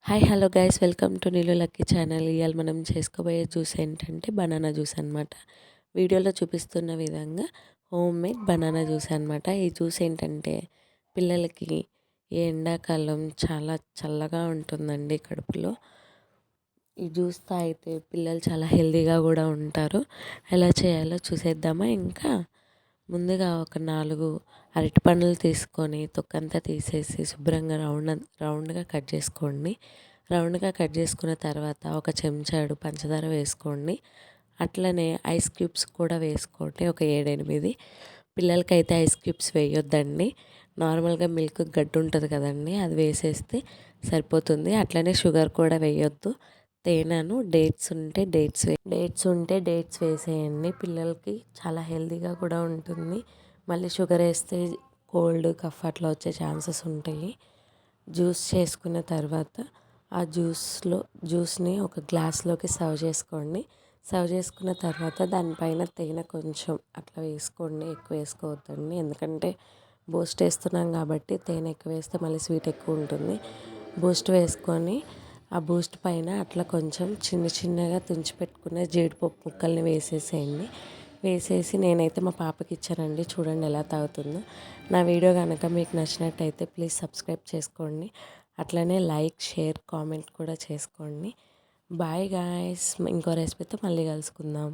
Hi hello guys, welcome to Neelu lucky channel. ఇవాళ మనం చేసుకోబోయే జ్యూస్ ఏంటంటే బనానా జ్యూస్ అనమాట. వీడియోలో చూపిస్తున్న విధంగా హోమ్ మేడ్ బనానా జ్యూస్ అనమాట. ఈ జ్యూస్ ఏంటంటే పిల్లలకి ఈ ఎండాకాలం చాలా చల్లగా ఉంటుందండి కడుపులో. ఈ జ్యూస్ తాగితే పిల్లలు చాలా హెల్తీగా కూడా ఉంటారు. ఎలా చేయాలో చూసేద్దామా? ఇంకా ముందుగా ఒక 4 అరటిపండ్లు తీసుకొని తొక్కంతా తీసేసి శుభ్రంగా రౌండ్గా కట్ చేసుకోండి. రౌండ్గా కట్ చేసుకున్న తర్వాత ఒక చెంచాడు పంచదార వేసుకోండి. అట్లనే ఐస్ క్యూబ్స్ కూడా వేసుకోండి, ఒక 7-8. పిల్లలకైతే ఐస్ క్యూబ్స్ వేయొద్దండి. నార్మల్గా మిల్క్ గడ్డు ఉంటుంది కదండి, అది వేసేస్తే సరిపోతుంది. అట్లనే షుగర్ కూడా వేయొద్దు. తేనెను డేట్స్ ఉంటే డేట్స్ వేసేయండి. పిల్లలకి చాలా హెల్తీగా కూడా ఉంటుంది. మళ్ళీ షుగర్ వేస్తే కోల్డ్ కఫ్ అట్లా వచ్చే ఛాన్సెస్ ఉంటాయి. జ్యూస్ చేసుకున్న తర్వాత ఆ జ్యూస్ని ఒక గ్లాస్లోకి సర్వ్ చేసుకోండి. సర్వ్ చేసుకున్న తర్వాత దానిపైన తేనె కొంచెం అట్లా వేసుకోండి, ఎక్కువ వేసుకోవద్దండి. ఎందుకంటే బూస్ట్ వేస్తున్నాం కాబట్టి తేనె ఎక్కువ వేస్తే మళ్ళీ స్వీట్ ఎక్కువ ఉంటుంది. బూస్ట్ వేసుకొని ఆ బూస్ట్ పైన అట్లా కొంచెం చిన్నగా తుంచి పెట్టుకున్న జీడిపప్పు ముక్కల్ని వేసేసేయండి. వేసేసి నేనైతే మా పాపకి ఇచ్చానండి. చూడండి ఎలా తాగుతుందో. నా వీడియో కనుక మీకు నచ్చినట్టయితే ప్లీజ్ సబ్స్క్రైబ్ చేసుకోండి. అట్లనే లైక్, షేర్, కామెంట్ కూడా చేసుకోండి. Bye guys. ఇంకో రెసిపీతో మళ్ళీ కలుసుకుందాం.